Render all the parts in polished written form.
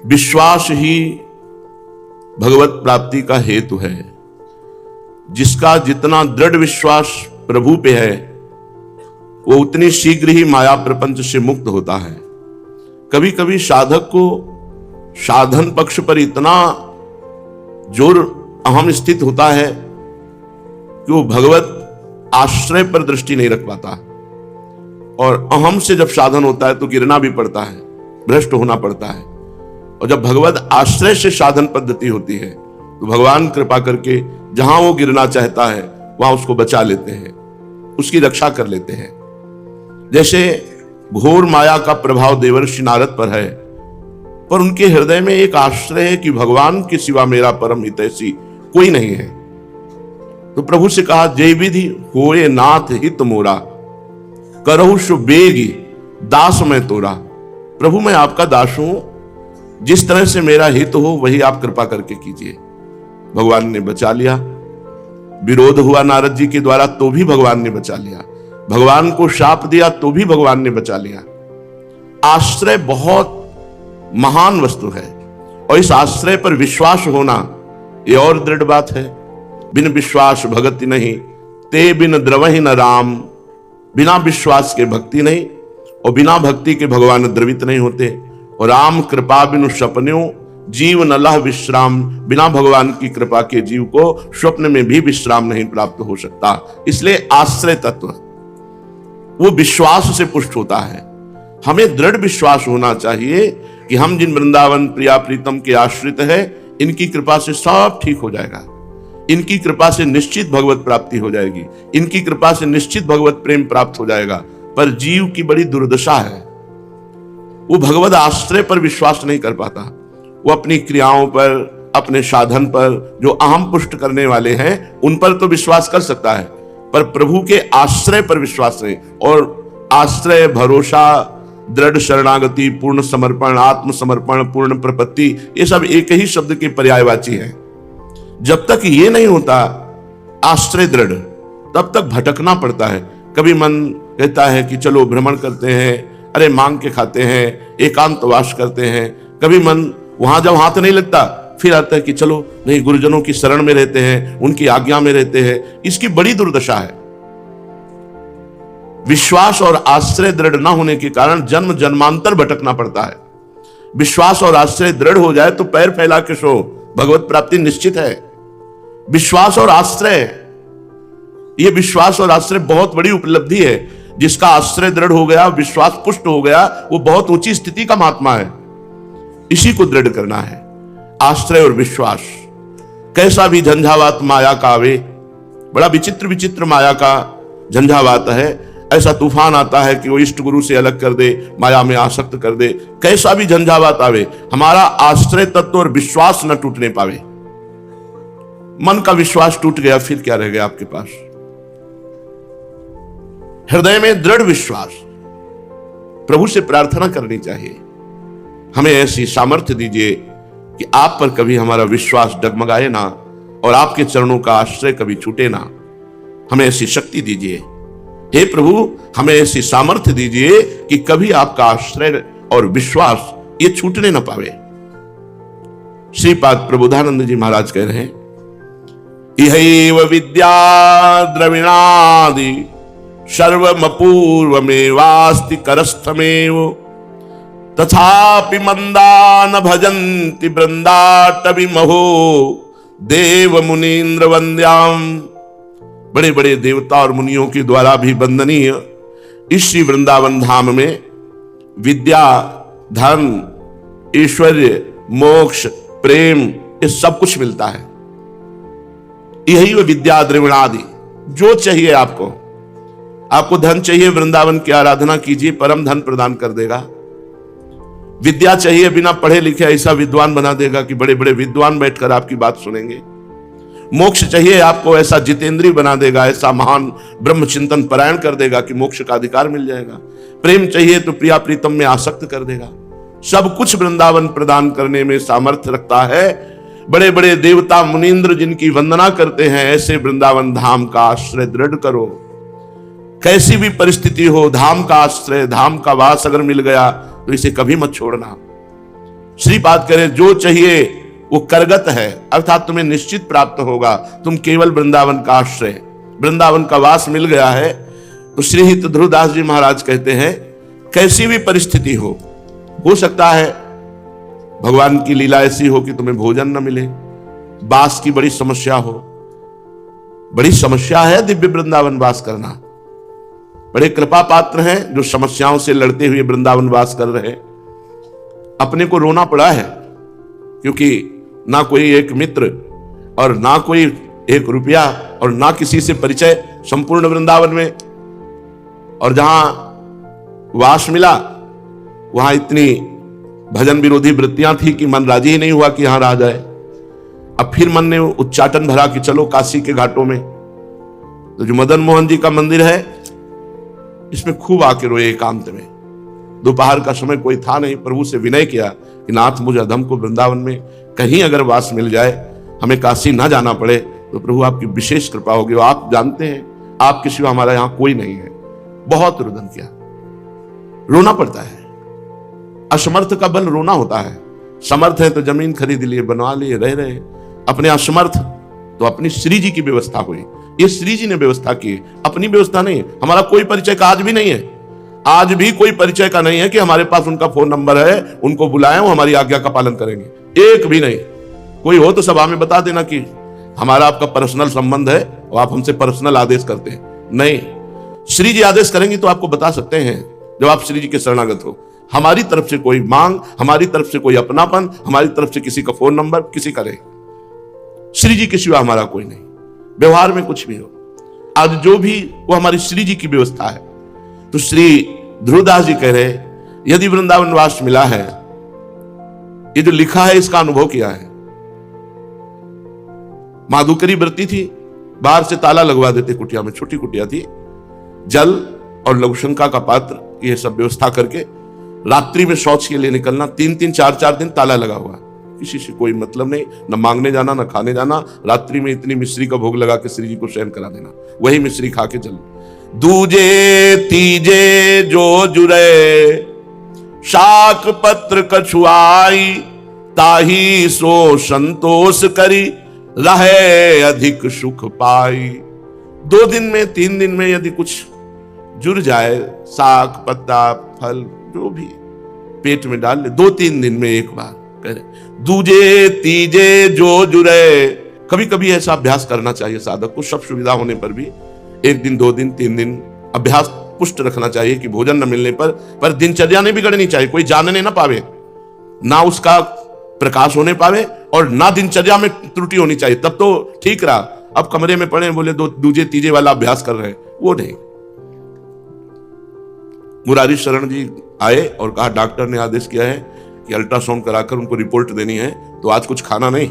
विश्वास ही भगवत प्राप्ति का हेतु है। जिसका जितना दृढ़ विश्वास प्रभु पे है वो उतनी शीघ्र ही माया प्रपंच से मुक्त होता है। कभी कभी साधक को साधन पक्ष पर इतना जोर अहम स्थित होता है कि वो भगवत आश्रय पर दृष्टि नहीं रख पाता, और अहम से जब साधन होता है तो गिरना भी पड़ता है, भ्रष्ट होना पड़ता है। और जब भगवत आश्रय से साधन पद्धति होती है तो भगवान कृपा करके जहां वो गिरना चाहता है वहां उसको बचा लेते हैं, उसकी रक्षा कर लेते हैं। जैसे घोर माया का प्रभाव देवर्षि नारद पर है, पर उनके हृदय में एक आश्रय है कि भगवान के सिवा मेरा परम हितैषी कोई नहीं है। तो प्रभु से कहा, जय विधि होए नाथ हित मोरा, करहु सु बेगी दास मैं तोरा। प्रभु मैं आपका दास हूं, जिस तरह से मेरा हित हो वही आप कृपा करके कीजिए। भगवान ने बचा लिया। विरोध हुआ नारद जी के द्वारा तो भी भगवान ने बचा लिया, भगवान को शाप दिया तो भी भगवान ने बचा लिया। आश्रय बहुत महान वस्तु है, और इस आश्रय पर विश्वास होना ये और दृढ़ बात है। बिन विश्वास भगति नहीं, ते बिन द्रवहि न राम। बिना विश्वास के भक्ति नहीं, और बिना भक्ति के भगवान द्रवित नहीं होते। और राम कृपा बिनु सपन्यों, जीव न लह विश्राम। बिना भगवान की कृपा के जीव को स्वप्न में भी विश्राम नहीं प्राप्त हो सकता। इसलिए आश्रय तत्व वो विश्वास से पुष्ट होता है। हमें दृढ़ विश्वास होना चाहिए कि हम जिन वृंदावन प्रिया प्रीतम के आश्रित है, इनकी कृपा से सब ठीक हो जाएगा, इनकी कृपा से निश्चित भगवत प्राप्ति हो जाएगी, इनकी कृपा से निश्चित भगवत प्रेम प्राप्त हो जाएगा। पर जीव की बड़ी दुर्दशा है, वो भगवत आश्रय पर विश्वास नहीं कर पाता। वो अपनी क्रियाओं पर, अपने साधन पर जो अहम पुष्ट करने वाले हैं उन पर तो विश्वास कर सकता है, पर प्रभु के आश्रय पर विश्वास नहीं। और आश्रय, भरोसा, दृढ़ शरणागति, पूर्ण समर्पण, आत्मसमर्पण, पूर्ण प्रपत्ति, ये सब एक ही शब्द के पर्यायवाची हैं। जब तक ये नहीं होता आश्रय दृढ़, तब तक भटकना पड़ता है। कभी मन कहता है कि चलो भ्रमण करते हैं, अरे मांग के खाते हैं, एकांतवास करते हैं। कभी मन वहां जब हाथ नहीं लगता फिर आता है कि चलो नहीं, गुरुजनों की शरण में रहते हैं, उनकी आज्ञा में रहते हैं। इसकी बड़ी दुर्दशा है। विश्वास और आश्रय दृढ़ न होने के कारण जन्म जन्मांतर भटकना पड़ता है। विश्वास और आश्रय दृढ़ हो जाए तो पैर फैला के सो, भगवत प्राप्ति निश्चित है। विश्वास और आश्रय, ये विश्वास और आश्रय बहुत बड़ी उपलब्धि है। जिसका आश्रय दृढ़ हो गया, विश्वास पुष्ट हो गया, वो बहुत ऊंची स्थिति का महात्मा है। इसी को दृढ़ करना है, आश्रय और विश्वास। कैसा भी झंझावात माया का आवे, बड़ा विचित्र विचित्र माया का झंझावात है। ऐसा तूफान आता है कि वो इष्ट गुरु से अलग कर दे, माया में आसक्त कर दे। कैसा भी झंझावात आवे, हमारा आश्रय तत्व और विश्वास न टूटने पावे। मन का विश्वास टूट गया फिर क्या रह गया आपके पास? हृदय में दृढ़ विश्वास। प्रभु से प्रार्थना करनी चाहिए, हमें ऐसी सामर्थ्य दीजिए कि आप पर कभी हमारा विश्वास डगमगाए ना, और आपके चरणों का आश्रय कभी छूटे ना। हमें ऐसी शक्ति दीजिए हे प्रभु, हमें ऐसी सामर्थ्य दीजिए कि कभी आपका आश्रय और विश्वास ये छूटने न पावे। श्रीपाद प्रबोधानंद जी महाराज कह रहे हैं, इहैव विद्या द्रविणादि सर्वमपूर्वमेवास्ति करस्थमेव, तथापि मंदा न भजन्ति वृंदाटवी महो देव मुनीन्द्र वंद्याम। बड़े बड़े देवता और मुनियों के द्वारा भी वंदनीय इस श्री वृंदावन धाम में विद्या, धन, ऐश्वर्य, मोक्ष, प्रेम, ये सब कुछ मिलता है। यही वो विद्या द्रविणादि, जो चाहिए आपको धन चाहिए, वृंदावन की आराधना कीजिए, परम धन प्रदान कर देगा। विद्या चाहिए, बिना पढ़े लिखे ऐसा विद्वान बना देगा कि बड़े बड़े विद्वान बैठकर आपकी बात सुनेंगे। मोक्ष चाहिए आपको, ऐसा जितेंद्रीय बना देगा, ऐसा महान ब्रह्म चिंतन परायण कर देगा कि मोक्ष का अधिकार मिल जाएगा। प्रेम चाहिए तो प्रिया प्रीतम में आसक्त कर देगा। सब कुछ वृंदावन प्रदान करने में सामर्थ्य रखता है। बड़े बड़े देवता मुनीन्द्र जिनकी वंदना करते हैं, ऐसे वृंदावन धाम का आश्रय दृढ़ करो। कैसी भी परिस्थिति हो, धाम का आश्रय, धाम का वास अगर मिल गया तो इसे कभी मत छोड़ना। श्रीपाद कह रहे जो चाहिए वो करगत है, अर्थात तुम्हें निश्चित प्राप्त होगा। तुम केवल वृंदावन का आश्रय, वृंदावन का वास मिल गया है। तो श्री हित ध्रुवदास जी महाराज कहते हैं कैसी भी परिस्थिति हो सकता है भगवान की लीला ऐसी हो कि तुम्हें भोजन न मिले, वास की बड़ी समस्या हो। बड़ी समस्या है दिव्य वृंदावन वास करना। बड़े कृपा पात्र हैं जो समस्याओं से लड़ते हुए वृंदावन वास कर रहे। अपने को रोना पड़ा है क्योंकि ना कोई एक मित्र और ना कोई एक रुपया और ना किसी से परिचय संपूर्ण वृंदावन में, और जहां वास मिला वहां इतनी भजन विरोधी वृत्तियां थी कि मन राजी ही नहीं हुआ कि यहां रह जाए। अब फिर मन ने उच्चाटन भरा कि चलो काशी के घाटों में। तो जो मदन मोहन जी का मंदिर है इसमें खूब आके रोए एकांत में। दोपहर का समय कोई था नहीं, प्रभु से विनय किया कि नाथ मुझे अधम को वृंदावन में कहीं अगर वास मिल जाए, हमें काशी ना जाना पड़े, तो प्रभु आपकी विशेष कृपा होगी। आप जानते हैं आपके सिवा हमारा यहां कोई नहीं है। बहुत रुदन किया, रोना पड़ता है। असमर्थ का बल रोना होता है। समर्थ है तो जमीन खरीद लिए, बनवा लिए, रह रहे। अपने असमर्थ तो अपनी श्री जी की व्यवस्था हुई। ये श्री जी ने व्यवस्था की, अपनी व्यवस्था नहीं। हमारा कोई परिचय का आज भी नहीं है, आज भी कोई परिचय का नहीं है कि हमारे पास उनका फोन नंबर है, उनको बुलाएं, वो हमारी आज्ञा का पालन करेंगे। एक भी नहीं। कोई हो तो सभा में बता देना कि हमारा आपका पर्सनल संबंध है और आप हमसे पर्सनल आदेश करते हैं। नहीं, श्री जी आदेश करेंगी तो आपको बता सकते हैं जब आप श्री जी के शरणागत हो। हमारी तरफ से कोई मांग, हमारी तरफ से कोई अपनापन, हमारी तरफ से किसी का फोन नंबर किसी का नहीं। श्री जी के सिवा हमारा कोई नहीं। व्यवहार में कुछ भी हो, आज जो भी वो हमारी श्री जी की व्यवस्था है। तो श्री ध्रुवदास जी कह रहे यदि वृंदावन वास मिला है, ये जो लिखा है इसका अनुभव किया है। माधुकरी व्रती थी, बाहर से ताला लगवा देते कुटिया में, छोटी कुटिया थी, जल और लघुशंका का पात्र, ये सब व्यवस्था करके रात्रि में शौच के लिए निकलना। 3-3, 4-4 दिन ताला लगा हुआ, किसी से कोई मतलब नहीं, न मांगने जाना न खाने जाना। रात्रि में इतनी मिश्री का भोग लगा के श्री जी को शयन करा देना, वही मिश्री खा के चल। दूजे तीजे जो जुरे शाक पत्र कछुआई, ताही सो संतोष करी रहे अधिक सुख पाई। 2 दिन में 3 दिन में यदि कुछ जुड़ जाए, साग पत्ता फल जो भी पेट में डाल ले, 2-3 दिन में एक बार करे। दूजे तीजे जो जुरे, कभी कभी ऐसा अभ्यास करना चाहिए साधक को। सब सुविधा होने पर भी 1 दिन 2 दिन 3 दिन अभ्यास पुष्ट रखना चाहिए कि भोजन न मिलने पर दिनचर्या नहीं बिगड़नी चाहिए। कोई जानने ना पावे, ना उसका प्रकाश होने पावे और ना दिनचर्या में त्रुटि होनी चाहिए, तब तो ठीक रहा। अब कमरे में पड़े बोले दूजे तीजे वाला अभ्यास कर रहे हैं, वो नहीं। मुरारी शरण जी आए और कहा डॉक्टर ने आदेश किया है कि अल्ट्रासाउंड कराकर उनको रिपोर्ट देनी है, तो आज कुछ खाना नहीं।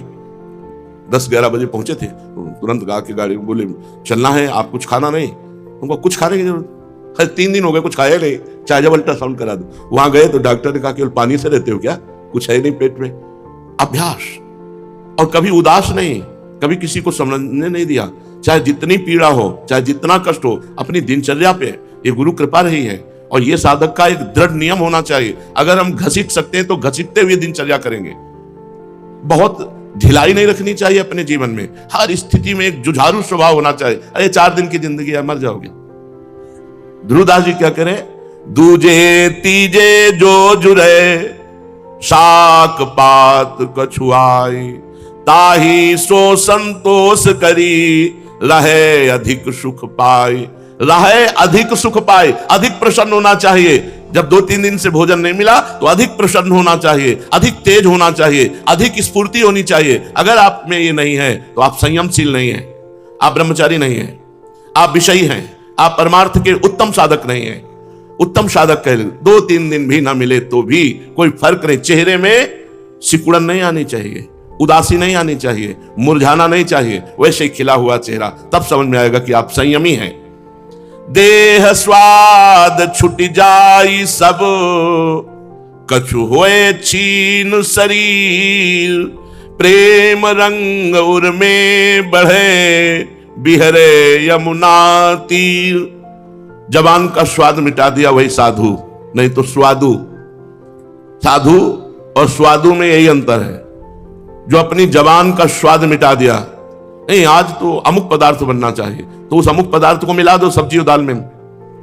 10-11 बजे पहुंचे थे, तुरंत गा के गाड़ी बोले चलना है, आप कुछ खाना नहीं। उनको कुछ खाने की जरूरत है, 3 दिन हो गए कुछ खाया नहीं, चाहे जब अल्ट्रासाउंड करा दो। वहां गए तो डॉक्टर ने कहा केवल पानी से रहते हो क्या, कुछ है नहीं पेट में। अभ्यास, और कभी उदास नहीं, कभी किसी को समझने नहीं दिया, चाहे जितनी पीड़ा हो, चाहे जितना कष्ट हो, अपनी दिनचर्या पे ये गुरु कृपा रही है। और ये साधक का एक दृढ़ नियम होना चाहिए, अगर हम घसीट सकते हैं तो घसीटते हुए दिनचर्या करेंगे। बहुत ढिलाई नहीं रखनी चाहिए अपने जीवन में, हर स्थिति में एक जुझारू स्वभाव होना चाहिए। अरे 4 दिन की जिंदगी है, मर जाओगे। ध्रुवदास जी क्या करें, दूजे तीजे जो जुरे शाक पात कछुआई, ताही सो संतोष करी रहे अधिक सुख पाई। रहे अधिक सुख पाए, अधिक प्रसन्न होना चाहिए। जब 2-3 दिन से भोजन नहीं मिला तो अधिक प्रसन्न होना चाहिए, अधिक तेज होना चाहिए, अधिक स्फूर्ति होनी चाहिए। अगर आप में ये नहीं है तो आप संयमशील नहीं हैं, आप ब्रह्मचारी नहीं हैं, आप विषयी हैं, आप परमार्थ के उत्तम साधक नहीं हैं। उत्तम साधक कह 2-3 दिन भी ना मिले तो भी कोई फर्क नहीं। चेहरे में सिकुड़न नहीं आनी चाहिए, उदासी नहीं आनी चाहिए, मुरझाना नहीं चाहिए, वैसे ही खिला हुआ चेहरा, तब समझ में आएगा कि आप संयमी हैं। देह स्वाद छुट जाई सब, कछु होए छीन शरीर, प्रेम रंग उर में बढ़े, बिहरे यमुना तीर। जबान का स्वाद मिटा दिया वही साधु, नहीं तो स्वादु। साधु और स्वादु में यही अंतर है। जो अपनी जबान का स्वाद मिटा दिया, नहीं आज तो अमुक पदार्थ बनना चाहिए, तो उस अमुक पदार्थ को मिला दो सब्जी और दाल में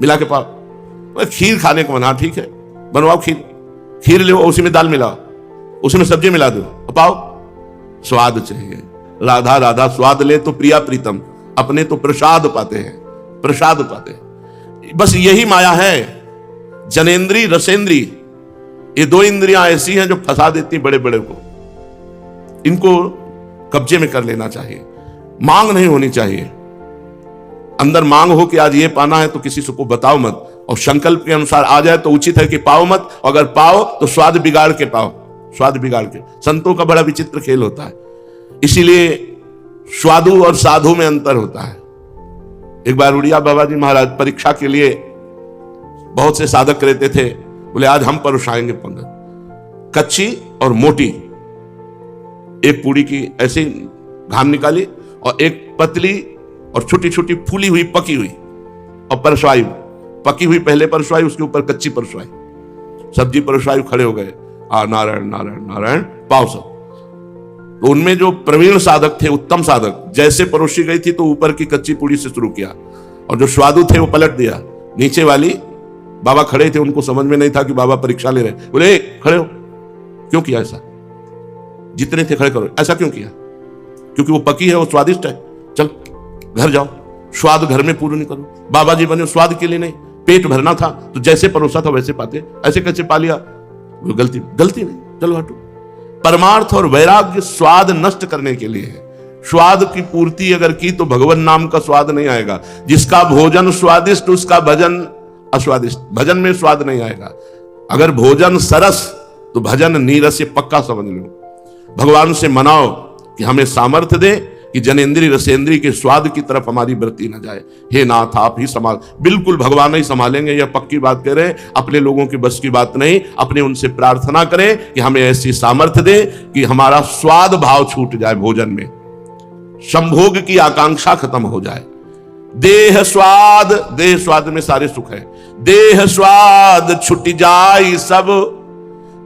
मिला के पाओ। खीर खाने को मना, ठीक है बनवाओ खीर ले, उसी में दाल मिलाओ, उसी में सब्जी मिला दो, पाओ। स्वाद चाहिए। राधा राधा स्वाद ले तो प्रिया प्रीतम, अपने तो प्रसाद पाते हैं, प्रसाद पाते हैं। बस यही माया है। जनेन्द्री रसेंद्री, ये दो इंद्रियां ऐसी हैं जो फंसा देती बड़े बड़े को। इनको कब्जे में कर लेना चाहिए। मांग नहीं होनी चाहिए। अंदर मांग हो कि आज ये पाना है तो किसी से को बताओ मत, और संकल्प के अनुसार आ जाए तो उचित है कि पाओ मत। अगर पाओ तो स्वाद बिगाड़ के पाओ, स्वाद बिगाड़ के। संतों का बड़ा विचित्र खेल होता है। इसीलिए स्वादु और साधु में अंतर होता है। एक बार उड़िया बाबा जी महाराज परीक्षा के लिए बहुत से साधक रहते थे, बोले आज हम परोसाएंगे पंगत। कच्ची और मोटी एक पूड़ी की ऐसे घाम निकाली, और एक पतली और छोटी छोटी फूली हुई पकी हुई और परसवाई। पकी हुई पहले परसवाई, उसके ऊपर कच्ची परसवाई, सब्जी परसवाई। खड़े हो गए, नारायण नारायण नारायण, पाओ सब। तो उनमें जो प्रवीण साधक थे, उत्तम साधक, जैसे परोसी गई थी तो ऊपर की कच्ची पूड़ी से शुरू किया, और जो स्वादु थे वो पलट दिया। नीचे वाली बाबा खड़े थे, उनको समझ में नहीं था कि बाबा परीक्षा ले रहे। बोले खड़े हो, क्यों किया ऐसा? जितने थे खड़े करो। ऐसा क्यों किया? क्योंकि वो पकी है, वो स्वादिष्ट है। चल घर जाओ, स्वाद घर में पूर्ण करो। बाबा जी बने स्वाद के लिए नहीं, पेट भरना था तो जैसे परोसा था वैसे पाते, ऐसे कैसे पा लिया? वो गलती नहीं, चलो हटो। परमार्थ और वैराग्य स्वाद नष्ट करने के लिए है। स्वाद की पूर्ति अगर की तो भगवान नाम का स्वाद नहीं आएगा। जिसका भोजन स्वादिष्ट उसका भजन अस्वादिष्ट। भजन में स्वाद नहीं आएगा। अगर भोजन सरस तो भजन नीरस, ये पक्का समझ लो। भगवान से मनाओ कि हमें सामर्थ्य दे कि जनेन्द्री रसेंद्री के स्वाद की तरफ हमारी वृत्ति न जाए। हे नाथ आप ही संभाल। बिल्कुल भगवान ही संभालेंगे, यह पक्की बात कह रहे हैं। अपने लोगों की बस की बात नहीं। अपने उनसे प्रार्थना करें कि हमें ऐसी सामर्थ्य दे कि हमारा स्वाद भाव छूट जाए, भोजन में संभोग की आकांक्षा खत्म हो जाए। देह स्वाद में सारे सुख है। देह स्वाद छुट जाए सब,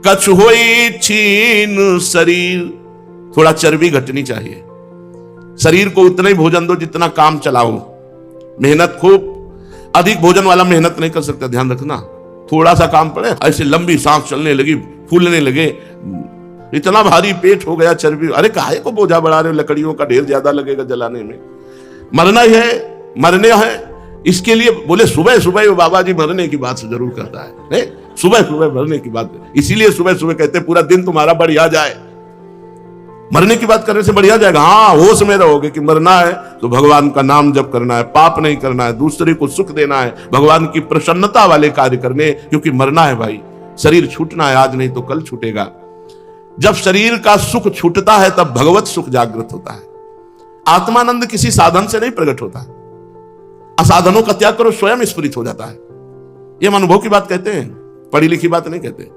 कछ होई छीन शरीर। थोड़ा चर्बी घटनी चाहिए। शरीर को उतना ही भोजन दो जितना काम चलाओ। मेहनत खूब, अधिक भोजन वाला मेहनत नहीं कर सकता, ध्यान रखना। थोड़ा सा काम पड़े, ऐसे लंबी सांस चलने लगी, फूलने लगे, इतना भारी पेट हो गया, चर्बी। अरे काहे को बोझा बढ़ा रहे हो? लकड़ियों का ढेर ज्यादा लगेगा जलाने में। मरना ही है, मरने है। इसके लिए बोले सुबह सुबह बाबा जी मरने की बात जरूर करता है। सुबह सुबह मरने की बात, इसीलिए सुबह सुबह कहते पूरा दिन तुम्हारा बढ़िया जाए। मरने की बात करने से बढ़िया जाएगा। हाँ, होश में रहोगे कि मरना है तो भगवान का नाम जप करना है, पाप नहीं करना है, दूसरे को सुख देना है, भगवान की प्रसन्नता वाले कार्य करने, क्योंकि मरना है भाई। शरीर छूटना है, आज नहीं तो कल छूटेगा। जब शरीर का सुख छूटता है तब भगवत सुख जागृत होता है। आत्मानंद किसी साधन से नहीं प्रकट होता। असाधनों का त्याग करो, स्वयं स्फुरित हो जाता है। ये हम अनुभव की बात कहते हैं, पढ़ी लिखी बात नहीं कहते।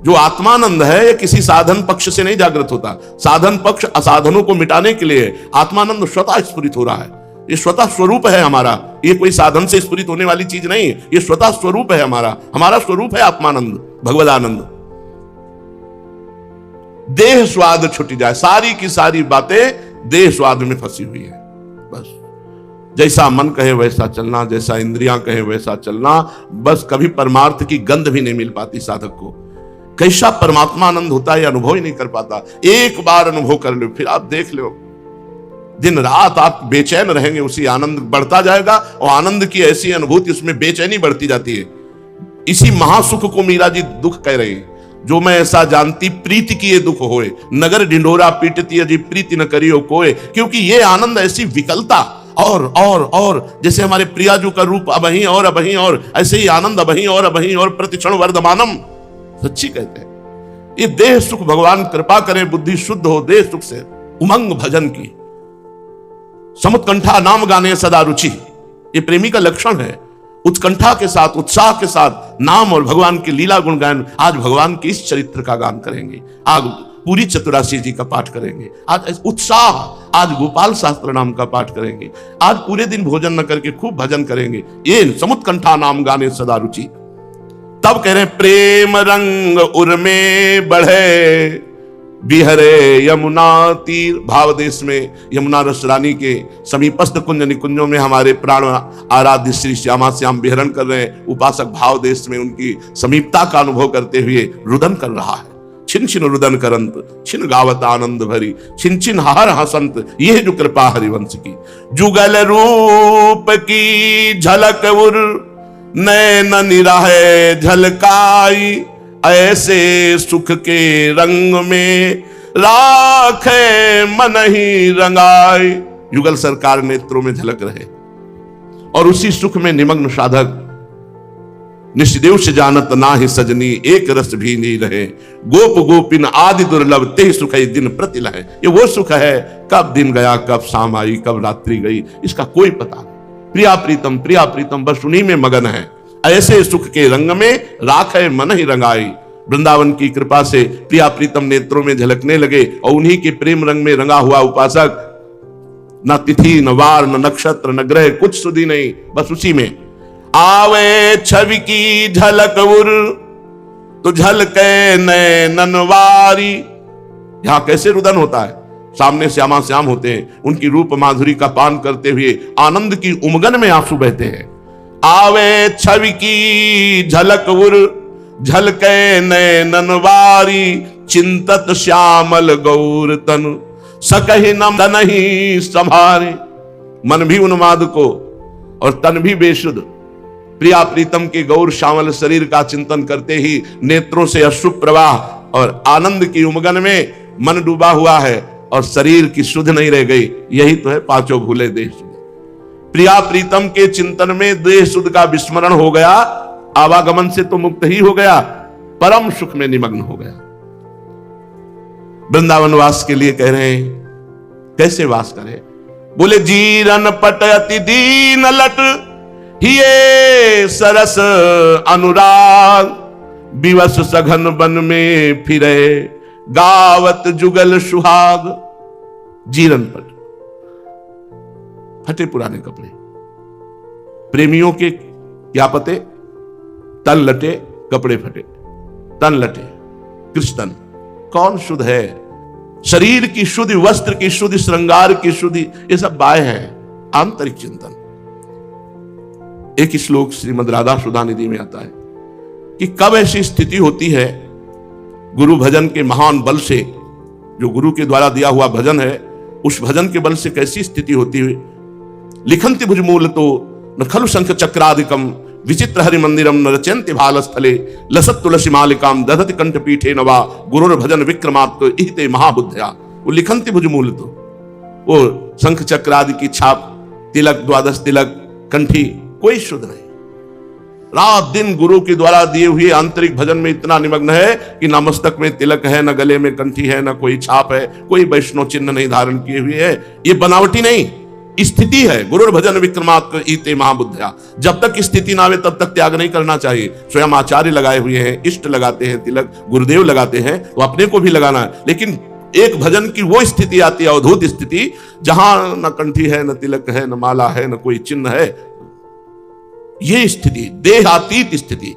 जो आत्मानंद है ये किसी साधन पक्ष से नहीं जागृत होता। साधन पक्ष असाधनों को मिटाने के लिए, आत्मानंद स्वतः स्फुरित हो रहा है। ये स्वतः स्वरूप है हमारा, ये कोई साधन से स्फुरित होने वाली चीज नहीं। ये स्वतः स्वरूप है हमारा। हमारा स्वरूप है आत्मानंद, भगवदानंद। देह स्वाद छुट जाए, सारी की सारी बातें देह स्वाद में फंसी हुई है। बस जैसा मन कहे वैसा चलना, जैसा इंद्रियां कहे वैसा चलना। बस कभी परमार्थ की गंध भी नहीं मिल पाती साधक को। कैसा परमात्मा आनंद होता है अनुभव ही नहीं कर पाता। एक बार अनुभव कर लो, फिर आप देख लो, दिन रात आप बेचैन रहेंगे, उसी आनंद बढ़ता जाएगा। और आनंद की ऐसी अनुभूति, उसमें बेचैनी बढ़ती जाती है। इसी महासुख को मीरा जी दुख कह रहे हैं। जो मैं ऐसा जानती प्रीति की ये दुख होए, नगर ढिंढोरा पीटती अजी प्रीति न करियो कोय। क्योंकि ये आनंद ऐसी विकलता और जैसे हमारे प्रियाजू का रूप अबहीं और ऐसे ही आनंद अबहीं और प्रतिक्षण वर्धमानम। सच्ची कहते हैं। ये देह सुख भगवान कृपा करे, बुद्धि शुद्ध हो, देह सुख से उमंग भजन की। समुत्कंठा नाम गाने सदा रुचि, ये प्रेमी का लक्षण है। उत्कंठा के साथ, उत्साह के साथ नाम और भगवान की लीला गुण गायन। आज भगवान के इस चरित्र का गान करेंगे, आज पूरी चतुरासी जी का पाठ करेंगे, आज उत्साह, आज गोपाल शास्त्र नाम का पाठ करेंगे, आज पूरे दिन भोजन न करके खूब भजन करेंगे। ये समुत्कंठा नाम गाने सदा रुचि। तब कह रहे हैं प्रेम रंग उर्मे बढ़े बिहरे यमुना तीर। भाव देश में यमुना रस रानी के समीपस्थ कुंज निकुंजों में हमारे प्राण आराध्य श्री श्यामा श्याम विहरण कर रहे हैं। उपासक भाव देश में उनकी समीपता का अनुभव करते हुए रुदन कर रहा है। छिन छिन रुदन करंत छिन गावत आनंद भरी छिन छिन हर हसंत, यह जो कृपा हरिवंश की। जुगल रूप की झलक उर नैन निराहे झलकाई, ऐसे सुख के रंग में राखे मन ही रंगाई। युगल सरकार नेत्रों में झलक रहे और उसी सुख में निमग्न साधक निष्देव से जानत ना ही सजनी, एक रस भी नहीं रहे गोप गोपिन आदि दुर्लभ ते सुख दिन प्रति लहे। ये वो सुख है, कब दिन गया कब शाम आई कब रात्रि गई इसका कोई पता नहीं। प्रिया प्रीतम बस उन्हीं में मगन है। ऐसे सुख के रंग में राखे मन ही रंगाई। वृंदावन की कृपा से प्रिया प्रीतम नेत्रों में झलकने लगे और उन्हीं के प्रेम रंग में रंगा हुआ उपासक न तिथि न वार न नक्षत्र न ग्रह कुछ सुधी नहीं, बस उसी में आवे छवि की झलक उर तो झलके नैननवारी। यहां कैसे रुदन होता है, सामने श्यामा श्याम होते हैं, उनकी रूप माधुरी का पान करते हुए आनंद की उमगन में आंसू बहते हैं। आवे छवि की झलक उर झलके नैननवारी, चिंतत श्यामल गौर तनु सकहि न तनहि संभारे। मन भी उन्माद को और तन भी बेसुध, प्रिया प्रीतम के गौर श्यामल शरीर का चिंतन करते ही नेत्रों से अश्रु प्रवाह और आनंद की उमगन में मन डूबा हुआ है और शरीर की सुध नहीं रह गई। यही तो है पांचों भूले देह सुध। प्रिया प्रीतम के चिंतन में देह सुध का विस्मरण हो गया, आवागमन से तो मुक्त ही हो गया, परम सुख में निमग्न हो गया। वृंदावन वास के लिए कह रहे हैं, कैसे वास करें? बोले जीरन पट अति दीन लट हिये सरस अनुराग, विवश सघन वन में फिरे गावत जुगल सुहाग। जीरन पट, फटे पुराने कपड़े, प्रेमियों के क्या पते, तन लटे कपड़े फटे, तन लटे कृष्ण कौन शुद्ध है? शरीर की शुद्धि, वस्त्र की शुद्धि, श्रृंगार की शुद्धि, ये सब बाह्य है, आंतरिक चिंतन। एक श्लोक श्रीमद् राधा सुधा निधि में आता है कि कब ऐसी स्थिति होती है गुरु भजन के महान बल से, जो गुरु के द्वारा दिया हुआ भजन है, उस भजन के बल से कैसी स्थिति होती है। लिखन्ति भुजमूल तो न खलु शंख चक्रादिकम विचित्र हरि मंदिरम न रचयन्ति भालस्थले लसत तुलसी मालिकाम दधति कंठ पीठे नवा गुरुर भजन विक्रमात् इहिते महाबुद्धया। वो लिखन्ति भुजमूल तो वो शंख चक्र आदि की छाप, तिलक, द्वादश तिलक, कंठी, कोई शुद्ध नहीं। रात दिन गुरु के द्वारा दिए हुए आंतरिक भजन में इतना निमग्न है कि न मस्तक में तिलक है, न गले में कंठी है, न कोई छाप है, कोई वैष्णव चिन्ह नहीं धारण किए हुए है। ये बनावटी नहीं, स्थिति है। गुरुर भजन विक्रमात् इते महाबुद्धया। जब तक स्थिति ना आवे तब तक त्याग नहीं करना चाहिए। स्वयं आचार्य लगाए हुए हैं, इष्ट लगाते हैं तिलक, गुरुदेव लगाते हैं, तो अपने को भी लगाना है। लेकिन एक भजन की वो स्थिति आती है, अवधूत स्थिति, जहां न कंठी है, न तिलक है, न माला है, न कोई चिन्ह है। ये स्थिति देहातीत स्थिति।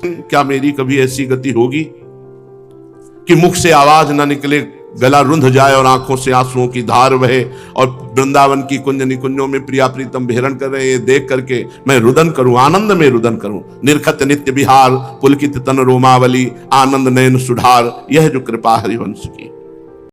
क्या मेरी कभी ऐसी गति होगी कि मुख से आवाज ना निकले, गला रुंध जाए और आंखों से आंसुओं की धार बहे और वृंदावन की कुंज निकुंजों में प्रिया प्रीतम विहरण कर रहे हैं, ये देख करके मैं रुदन करूं, आनंद में रुदन करूं। निर्खत नित्य विहार पुलकित तन रोमावली, आनंद नयन सुधार, यह जो कृपा हरिवंश की।